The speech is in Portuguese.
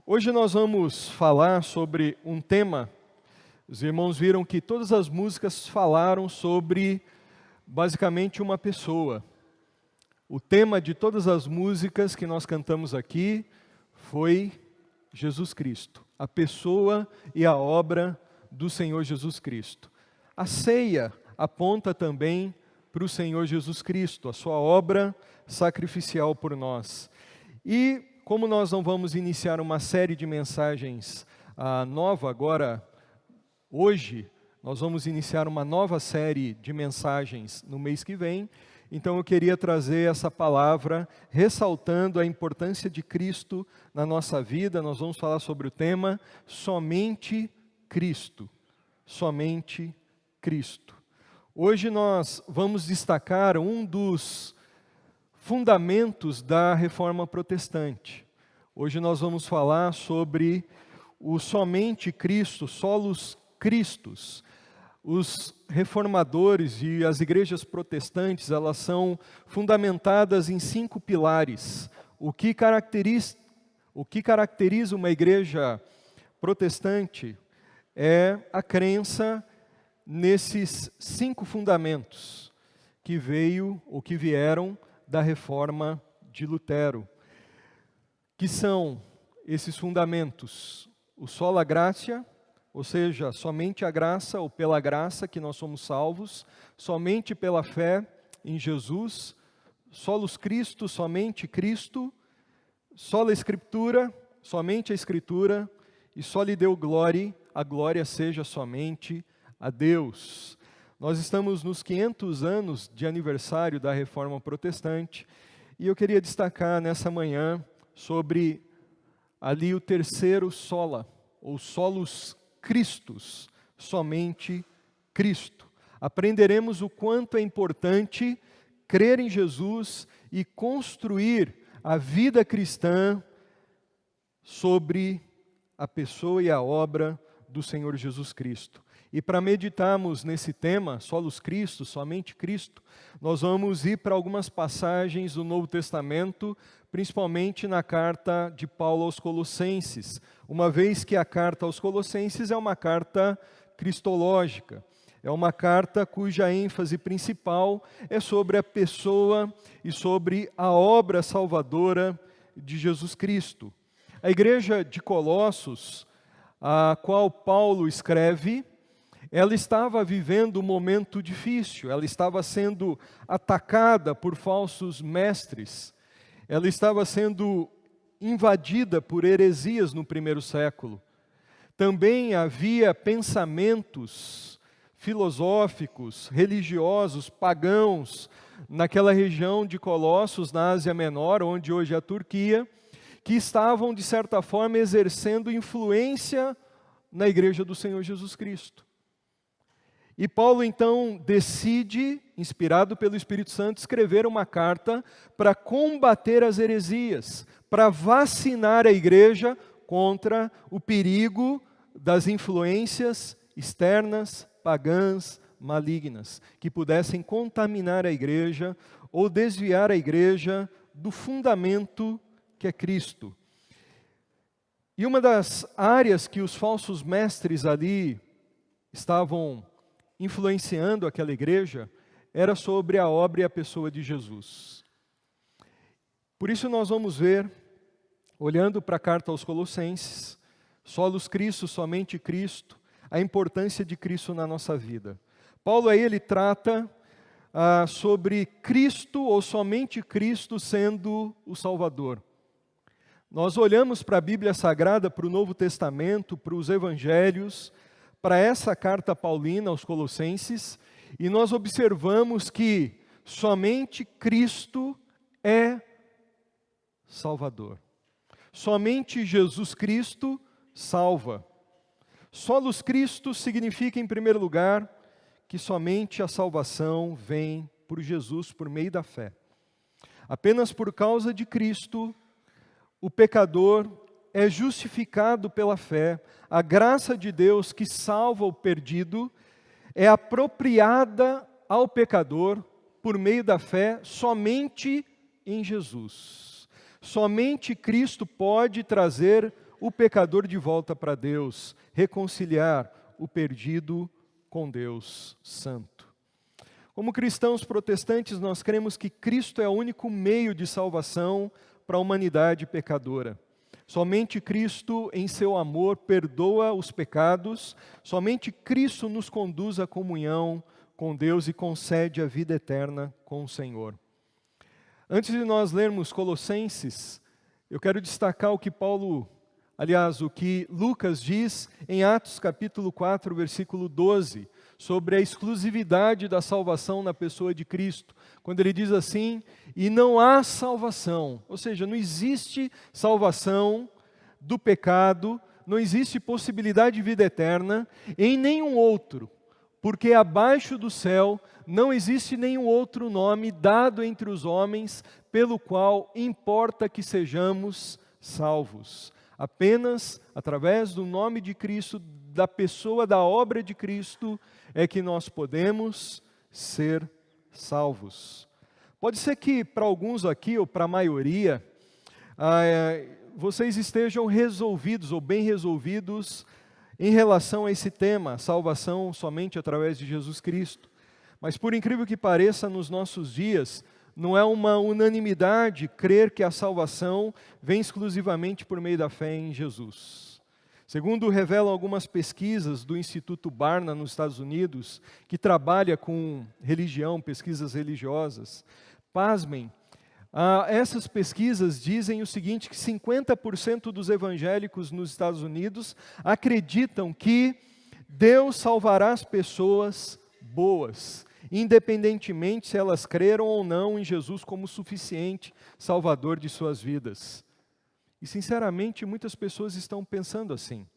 Hoje nós vamos falar sobre um tema. Os irmãos viram que todas as músicas falaram sobre, basicamente, uma pessoa. O tema de todas as músicas que nós cantamos aqui foi Jesus Cristo, a pessoa e a obra do Senhor Jesus Cristo. A ceia aponta também para o Senhor Jesus Cristo, a sua obra sacrificial por nós. E como nós não vamos iniciar uma série de mensagens nova agora, hoje, nós vamos iniciar uma nova série de mensagens no mês que vem, então eu queria trazer essa palavra ressaltando a importância de Cristo na nossa vida. Nós vamos falar sobre o tema Somente Cristo. Somente Cristo. Hoje nós vamos destacar um dos fundamentos da Reforma Protestante. Hoje nós vamos falar sobre o somente Cristo, solos Christus. Os reformadores e as igrejas protestantes, elas são fundamentadas em 5 pilares. O que caracteriza uma igreja protestante é a crença nesses 5 fundamentos que vieram da reforma de Lutero, que são esses fundamentos: o sola gratia, ou seja, somente a graça ou pela graça que nós somos salvos, somente pela fé em Jesus, solus Christo, somente Cristo, sola Escritura, somente a Escritura, e soli Deo gloria, a glória seja somente a Deus. Nós estamos nos 500 anos de aniversário da Reforma Protestante, e eu queria destacar nessa manhã sobre ali o terceiro sola, ou solus Christus, somente Cristo. Aprenderemos o quanto é importante crer em Jesus e construir a vida cristã sobre a pessoa e a obra do Senhor Jesus Cristo. E para meditarmos nesse tema, solus Christo, somente Cristo, nós vamos ir para algumas passagens do Novo Testamento, principalmente na carta de Paulo aos Colossenses, uma vez que a carta aos Colossenses é uma carta cristológica, é uma carta cuja ênfase principal é sobre a pessoa e sobre a obra salvadora de Jesus Cristo. A igreja de Colossos, a qual Paulo escreve, ela estava vivendo um momento difícil, ela estava sendo atacada por falsos mestres, ela estava sendo invadida por heresias no primeiro século. Também havia pensamentos filosóficos, religiosos, pagãos, naquela região de Colossos, na Ásia Menor, onde hoje é a Turquia, que estavam, de certa forma, exercendo influência na igreja do Senhor Jesus Cristo. E Paulo, então, decide, inspirado pelo Espírito Santo, escrever uma carta para combater as heresias, para vacinar a igreja contra o perigo das influências externas, pagãs, malignas, que pudessem contaminar a igreja ou desviar a igreja do fundamento que é Cristo. E uma das áreas que os falsos mestres ali estavam influenciando aquela igreja era sobre a obra e a pessoa de Jesus. Por isso nós vamos ver, olhando para a carta aos Colossenses, solus Christo, somente Cristo, a importância de Cristo na nossa vida. Paulo aí ele trata sobre Cristo ou somente Cristo sendo o Salvador. Nós olhamos para a Bíblia Sagrada, para o Novo Testamento, para os Evangelhos, para essa carta paulina aos Colossenses, e nós observamos que somente Cristo é Salvador. Somente Jesus Cristo salva. Solus Christo significa, em primeiro lugar, que somente a salvação vem por Jesus, por meio da fé. Apenas por causa de Cristo, o pecador é justificado pela fé. A graça de Deus que salva o perdido é apropriada ao pecador por meio da fé somente em Jesus. Somente Cristo pode trazer o pecador de volta para Deus, reconciliar o perdido com Deus Santo. Como cristãos protestantes, nós cremos que Cristo é o único meio de salvação para a humanidade pecadora. Somente Cristo, em seu amor, perdoa os pecados, somente Cristo nos conduz à comunhão com Deus e concede a vida eterna com o Senhor. Antes de nós lermos Colossenses, eu quero destacar o que o que Lucas diz em Atos capítulo 4, versículo 12, sobre a exclusividade da salvação na pessoa de Cristo, quando ele diz assim: e não há salvação, ou seja, não existe salvação do pecado, não existe possibilidade de vida eterna em nenhum outro, porque abaixo do céu não existe nenhum outro nome dado entre os homens pelo qual importa que sejamos salvos. Apenas através do nome de Cristo, da pessoa, da obra de Cristo, é que nós podemos ser salvos. Pode ser que para alguns aqui, ou para a maioria, vocês estejam resolvidos ou bem resolvidos em relação a esse tema, salvação somente através de Jesus Cristo. Mas por incrível que pareça, nos nossos dias, não é uma unanimidade crer que a salvação vem exclusivamente por meio da fé em Jesus. Segundo revelam algumas pesquisas do Instituto Barna, nos Estados Unidos, que trabalha com religião, pesquisas religiosas, pasmem, essas pesquisas dizem o seguinte, que 50% dos evangélicos nos Estados Unidos acreditam que Deus salvará as pessoas boas, independentemente se elas creram ou não em Jesus como suficiente Salvador de suas vidas. E sinceramente, muitas pessoas estão pensando assim.